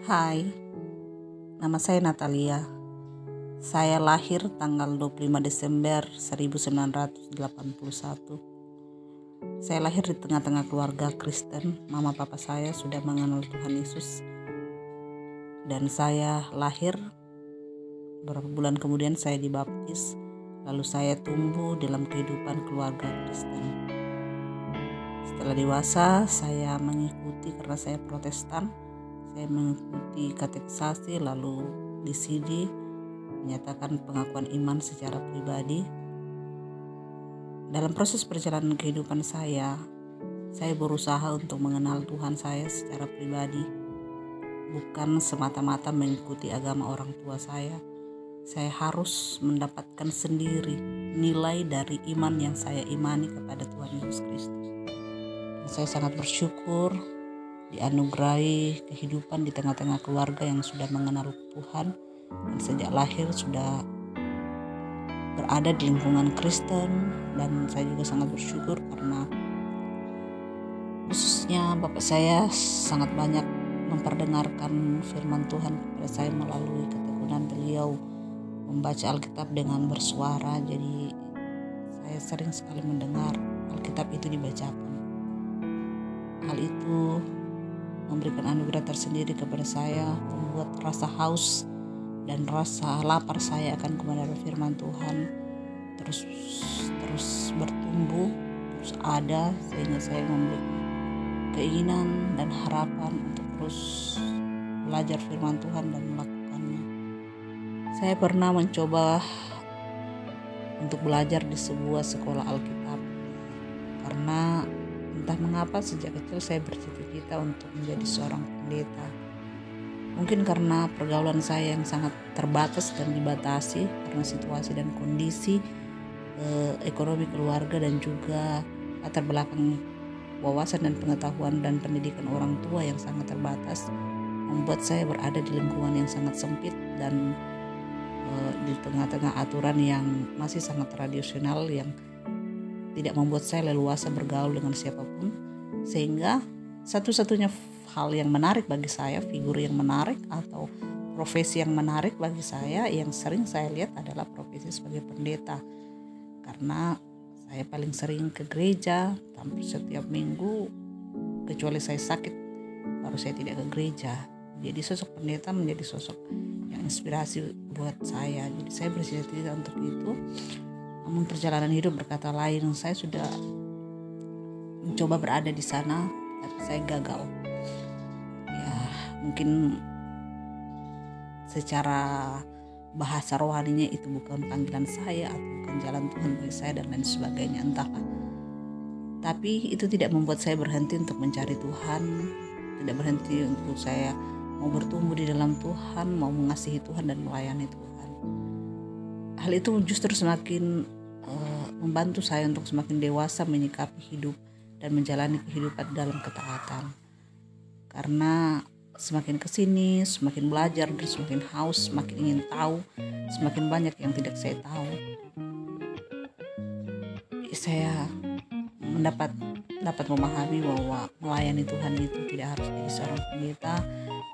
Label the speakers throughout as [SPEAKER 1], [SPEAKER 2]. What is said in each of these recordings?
[SPEAKER 1] Hai, nama saya Natalia. Saya lahir tanggal 25 Desember 1981. Saya lahir di tengah-tengah keluarga Kristen. Mama papa saya sudah mengenal Tuhan Yesus. Dan saya lahir, beberapa bulan kemudian saya dibaptis. Lalu saya tumbuh dalam kehidupan keluarga Kristen. Setelah dewasa, saya mengikuti, karena saya Protestan, saya mengikuti katekisasi, lalu di CD menyatakan pengakuan iman secara pribadi. Dalam proses perjalanan kehidupan saya berusaha untuk mengenal Tuhan saya secara pribadi, bukan semata-mata mengikuti agama orang tua saya. Saya harus mendapatkan sendiri nilai dari iman yang saya imani kepada Tuhan Yesus Kristus. Dan saya sangat bersyukur dianugerahi kehidupan di tengah-tengah keluarga yang sudah mengenal Tuhan, dan sejak lahir sudah berada di lingkungan Kristen. Dan saya juga sangat bersyukur karena khususnya bapak saya sangat banyak memperdengarkan firman Tuhan kepada saya melalui ketekunan beliau membaca Alkitab dengan bersuara. Jadi saya sering sekali mendengar Alkitab itu dibacakan. Hal itu memberikan anugerah tersendiri kepada saya, membuat rasa haus dan rasa lapar saya akan kebenaran firman Tuhan terus bertumbuh, terus ada, sehingga saya memiliki keinginan dan harapan untuk terus belajar firman Tuhan dan melakukannya. Saya pernah mencoba untuk belajar di sebuah sekolah Alkitab, karena entah mengapa sejak kecil saya bercita-cita untuk menjadi seorang pendeta. Mungkin karena pergaulan saya yang sangat terbatas dan dibatasi karena situasi dan kondisi ekonomi keluarga, dan juga latar belakang wawasan dan pengetahuan dan pendidikan orang tua yang sangat terbatas, membuat saya berada di lingkungan yang sangat sempit dan di tengah-tengah aturan yang masih sangat tradisional yang tidak membuat saya leluasa bergaul dengan siapapun. Sehingga satu-satunya hal yang menarik bagi saya, figur yang menarik atau profesi yang menarik bagi saya yang sering saya lihat adalah profesi sebagai pendeta. Karena saya paling sering ke gereja hampir setiap minggu, kecuali saya sakit baru saya tidak ke gereja. Jadi sosok pendeta menjadi sosok yang inspirasi buat saya. Jadi saya bercita-cita untuk itu. Namun perjalanan hidup berkata lain. Saya sudah mencoba berada di sana, tapi saya gagal. Ya, mungkin secara bahasa rohaninya itu bukan panggilan saya, atau bukan jalan Tuhan bagi saya, dan lain sebagainya, entahlah. Tapi itu tidak membuat saya berhenti untuk mencari Tuhan, tidak berhenti untuk saya mau bertumbuh di dalam Tuhan, mau mengasihi Tuhan dan melayani Tuhan. Hal itu justru semakin membantu saya untuk semakin dewasa menyikapi hidup dan menjalani kehidupan dalam ketaatan. Karena semakin kesini, semakin belajar dan semakin haus, semakin ingin tahu, semakin banyak yang tidak saya tahu. Saya dapat memahami bahwa melayani Tuhan itu tidak harus jadi seorang pendeta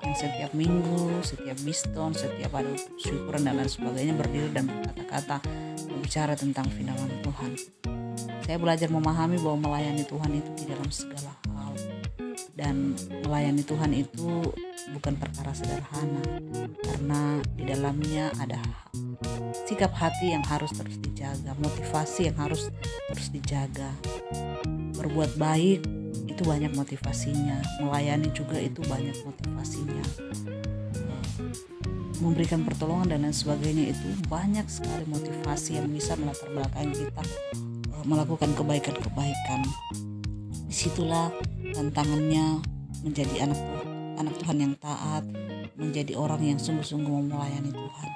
[SPEAKER 1] yang setiap minggu, setiap biston, setiap ada syukuran dan lain sebagainya berdiri dan berkata-kata berbicara tentang firman Tuhan. Saya belajar memahami bahwa melayani Tuhan itu di dalam segala hal, dan melayani Tuhan itu bukan perkara sederhana, karena di dalamnya ada sikap hati yang harus terus dijaga, motivasi yang harus terus dijaga. Berbuat baik itu banyak motivasinya, melayani juga itu banyak motivasinya, memberikan pertolongan dan lain sebagainya itu banyak sekali motivasi yang bisa melatar belakangi kita melakukan kebaikan-kebaikan. Disitulah tantangannya menjadi anak Tuhan yang taat, menjadi orang yang sungguh-sungguh mau melayani Tuhan.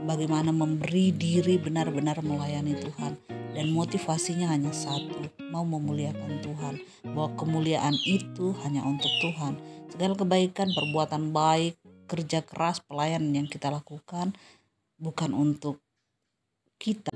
[SPEAKER 1] Bagaimana memberi diri benar-benar melayani Tuhan, dan motivasinya hanya satu, mau memuliakan Tuhan, bahwa kemuliaan itu hanya untuk Tuhan. Segala kebaikan, perbuatan baik, kerja keras, pelayanan yang kita lakukan bukan untuk kita.